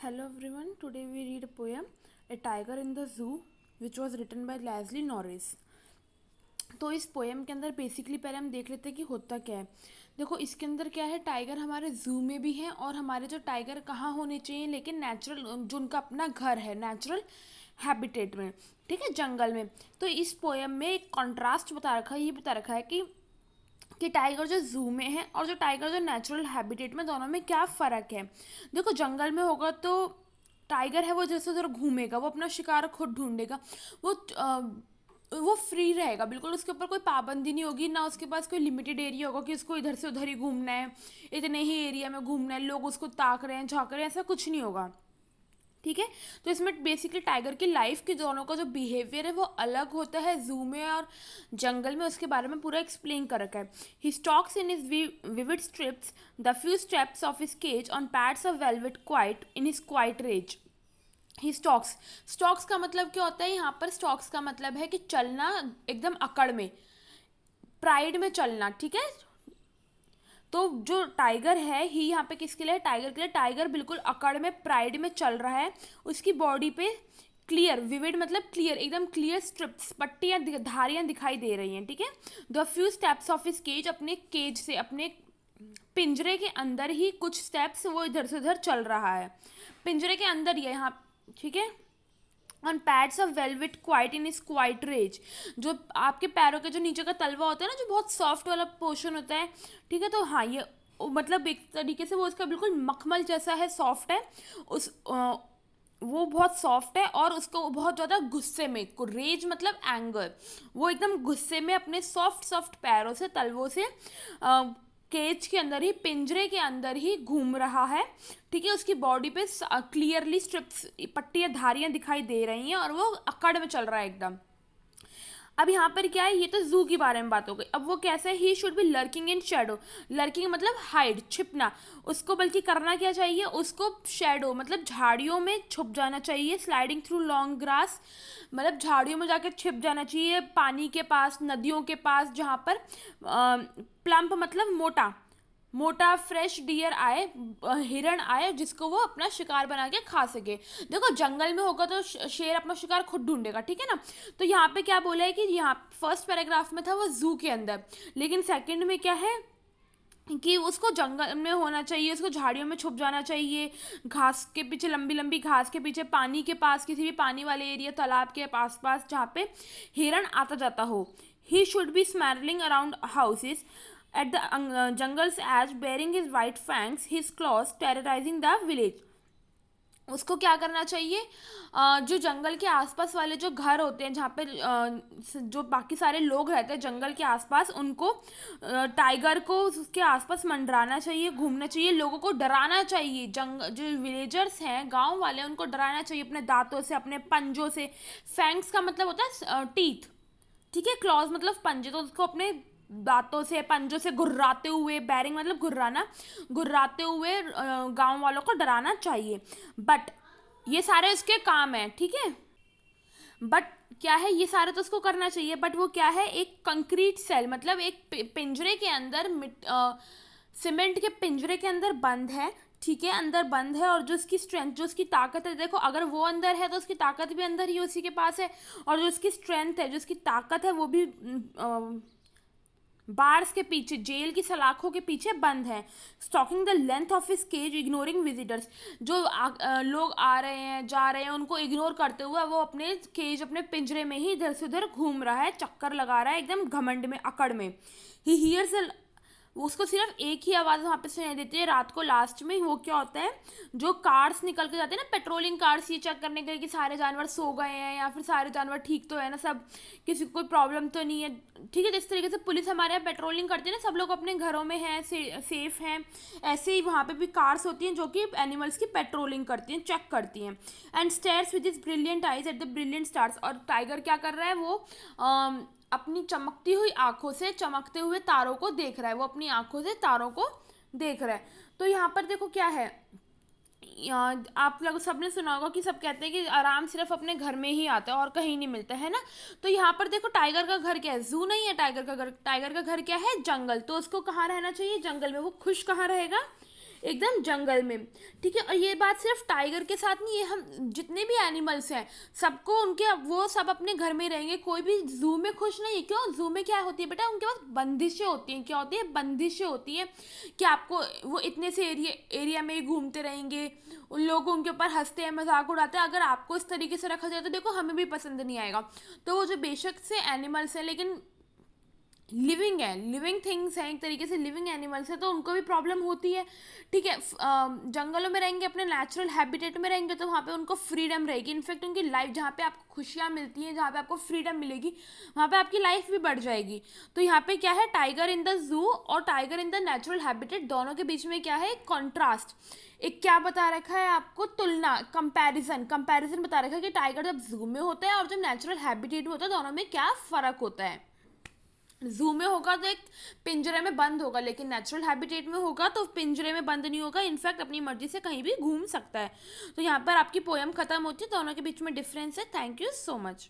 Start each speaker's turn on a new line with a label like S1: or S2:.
S1: Hello everyone, today we read a poem, A Tiger in the Zoo, which was written by Leslie Norris. तो इस poem के अंदर basically पहले हम देख लेते हैं कि होता क्या है। देखो इसके अंदर क्या है, टाइगर हमारे जू में भी हैं और हमारे जो टाइगर कहाँ होने चाहिए, लेकिन नेचुरल जो उनका अपना घर है नेचुरल हैबिटेट में, ठीक है, जंगल में। तो इस पोएम में एक कॉन्ट्रास्ट बता रखा है, ये बता रखा है कि टाइगर जो जू में है और जो टाइगर जो नेचुरल हैबिटेट में, दोनों में क्या फ़र्क है। देखो जंगल में होगा तो टाइगर है वो जैसे उधर घूमेगा, वो अपना शिकार खुद ढूंढेगा, वो वो फ्री रहेगा बिल्कुल, उसके ऊपर कोई पाबंदी नहीं होगी, ना उसके पास कोई लिमिटेड एरिया होगा कि उसको इधर से उधर ही घूमना है, इतने ही एरिया में घूमना है, लोग उसको ताक रहे हैं झाँक रहे हैं, ऐसा कुछ नहीं होगा, ठीक है। तो इसमें बेसिकली टाइगर की लाइफ के दोनों का जो बिहेवियर है वो अलग होता है जू में और जंगल में, उसके बारे में पूरा एक्सप्लेन कर रखा है। He stalks in his vivid stripes the few steps of his cage on pads of velvet quiet in his quiet rage. He stalks, stalks का मतलब क्या होता है यहाँ पर, स्टॉक्स का मतलब है कि चलना एकदम अकड़ में, प्राइड में चलना, ठीक है। तो जो टाइगर है ही यहाँ पे किसके लिए, टाइगर के लिए। टाइगर बिल्कुल अकड़ में प्राइड में चल रहा है, उसकी बॉडी पे क्लियर, विविड मतलब क्लियर, एकदम क्लियर स्ट्रिप्स, पट्टियाँ धारियाँ दिखाई दे रही हैं, ठीक है। The few steps of his cage, अपने केज से, अपने पिंजरे के अंदर ही कुछ स्टेप्स वो इधर से उधर चल रहा है, पिंजरे के अंदर ही है यहाँ, ठीक है। On pads of velvet quiet in his quiet rage, जो आपके पैरों के जो नीचे का तलवा होता है ना, जो बहुत सॉफ्ट वाला पोर्शन होता है, ठीक है। तो हाँ ये मतलब एक तरीके से वो उसका बिल्कुल मखमल जैसा है, सॉफ्ट है, उस वो बहुत सॉफ्ट है और उसको बहुत ज़्यादा गुस्से में, रेज मतलब एंगर, वो एकदम गुस्से में अपने सॉफ्ट सॉफ्ट पैरों से, तलवों से केज के अंदर ही, पिंजरे के अंदर ही घूम रहा है, ठीक है। उसकी बॉडी पे क्लियरली स्ट्रिप्स, पट्टियाँ धारियाँ दिखाई दे रही हैं और वो अकड़ में चल रहा है एकदम। अब यहाँ पर क्या है, ये तो जू के बारे में बात हो गई। अब वो कैसे, ही should B lurking in shadow, lurking मतलब हाइड, छिपना, उसको बल्कि करना क्या चाहिए, उसको शेडो मतलब झाड़ियों में छुप जाना चाहिए, स्लाइडिंग थ्रू लॉन्ग ग्रास मतलब झाड़ियों में जाकर छिप जाना चाहिए, पानी के पास, नदियों के पास, जहाँ पर प्लम्प मतलब मोटा, मोटा फ्रेश डियर आए, हिरण आए जिसको वो अपना शिकार बना के खा सके। देखो जंगल में होगा तो शेर अपना शिकार खुद ढूंढेगा, ठीक है ना। तो यहाँ पे क्या बोला है कि यहाँ फर्स्ट पैराग्राफ में था वो जू के अंदर, लेकिन सेकंड में क्या है कि उसको जंगल में होना चाहिए, उसको झाड़ियों में छुप जाना चाहिए, घास के पीछे, लंबी लंबी घास के पीछे, पानी के पास, किसी भी पानी वाले एरिया, तालाब के आस पास जहाँ पे हिरण आता जाता हो। He should be smelling around houses at the jungle's edge, bearing his white fangs, his claws terrorizing the village. उसको क्या करना चाहिए, जो जंगल के आसपास वाले जो घर होते हैं, जहाँ पे जो बाकी सारे लोग रहते हैं जंगल के आसपास, उनको टाइगर को उसके आसपास मंडराना चाहिए, घूमना चाहिए, लोगों को डराना चाहिए, जो विलेजर्स हैं, गांव वाले, उनको डराना चाहिए अपने दांतों से, अपने पंजों से। फैंक्स का मतलब होता है टीथ, ठीक है। क्लॉज मतलब पंजे, तो उसको अपने दांतों से, पंजों से घुर्राते हुए, बैरिंग मतलब घुर्राना, घुर्राते हुए गांव वालों को डराना चाहिए। बट ये सारे उसके काम हैं, ठीक है। बट क्या है, ये सारे तो उसको करना चाहिए, बट वो क्या है, एक कंक्रीट सेल मतलब एक पिंजरे के अंदर, सीमेंट के पिंजरे के अंदर बंद है, ठीक है, अंदर बंद है। और जो उसकी स्ट्रेंथ, जो उसकी ताकत है, देखो अगर वो अंदर है तो उसकी ताकत भी अंदर ही उसी के पास है, और जो उसकी स्ट्रेंथ है, जो उसकी ताकत है, वो भी बार्स के पीछे, जेल की सलाखों के पीछे बंद है। Stalking the length of his cage, ignoring visitors, जो लोग आ रहे हैं जा रहे हैं उनको इग्नोर करते हुए वो अपने केज, अपने पिंजरे में ही इधर से उधर घूम रहा है, चक्कर लगा रहा है एकदम घमंड में, अकड़ में। ही हियर्स, उसको सिर्फ एक ही आवाज़ वहाँ पे सुनाई देती है रात को लास्ट में। वो क्या होता है, जो कार्स निकल के जाते हैं ना, पेट्रोलिंग कार्स, ये चेक करने के लिए कि सारे जानवर सो गए हैं या फिर सारे जानवर ठीक तो है ना, सब, किसी को कोई प्रॉब्लम तो नहीं है, ठीक है। जिस तरीके से पुलिस हमारे यहाँ पेट्रोलिंग करती है ना, सब लोग अपने घरों में हैं, सेफ हैं, ऐसे ही वहाँ पे भी कार्स होती हैं जो कि एनिमल्स की पेट्रोलिंग करती हैं, चेक करती हैं। And stairs with his brilliant eyes at the brilliant stars, और टाइगर क्या कर रहा है, वो अपनी चमकती हुई आंखों से चमकते हुए तारों को देख रहा है, वो अपनी आंखों से तारों को देख रहा है। तो यहाँ पर देखो क्या है, आप लोग सबने सुना होगा कि सब कहते हैं कि आराम सिर्फ अपने घर में ही आता है और कहीं नहीं मिलता है ना। तो यहाँ पर देखो टाइगर का घर क्या है, जू नहीं है टाइगर का घर, टाइगर का घर क्या है, जंगल। तो उसको कहाँ रहना चाहिए, जंगल में। वो खुश कहाँ रहेगा, एकदम जंगल में। ठीक है, और ये बात सिर्फ टाइगर के साथ नहीं, ये हम जितने भी एनिमल्स हैं सबको उनके, वो सब अपने घर में रहेंगे, कोई भी जू में खुश नहीं है। क्यों? जू में क्या होती है बेटा, उनके पास बंदिशें होती हैं। क्या होती है? बंदिशें होती हैं कि आपको वो इतने से एरिया में ही घूमते रहेंगे, उन लोग उनके ऊपर हंसते हैं, मजाक उड़ाते हैं। अगर आपको इस तरीके से रखा जाए तो देखो हमें भी पसंद नहीं आएगा। तो वो जो बेशक से एनिमल्स हैं लेकिन लिविंग है, लिविंग थिंग्स हैं, एक तरीके से लिविंग एनिमल्स है, तो उनको भी प्रॉब्लम होती है। ठीक है, जंगलों में रहेंगे, अपने नेचुरल हैबिटेट में रहेंगे, तो वहाँ पे उनको फ्रीडम रहेगी। इनफैक्ट उनकी लाइफ, जहाँ पे आपको खुशियाँ मिलती हैं, जहाँ पे आपको फ्रीडम मिलेगी, वहाँ पे आपकी लाइफ भी बढ़ जाएगी। तो यहाँ पे क्या है, टाइगर इन द जू और tiger in the natural habitat, दोनों के बीच में क्या है, कॉन्ट्रास्ट। एक क्या बता रखा है आपको, तुलना, कंपैरिजन, कंपैरिजन बता रखा है कि टाइगर जब जू में होता है और जब नेचुरल हैबिटेट में होता है, दोनों में क्या फ़र्क होता है। जू में होगा तो एक पिंजरे में बंद होगा, लेकिन नेचुरल हैबिटेट में होगा तो पिंजरे में बंद नहीं होगा, इनफैक्ट अपनी मर्जी से कहीं भी घूम सकता है। तो यहाँ पर आपकी पोयम खत्म होती है, दोनों के बीच में डिफरेंस है। Thank you so much.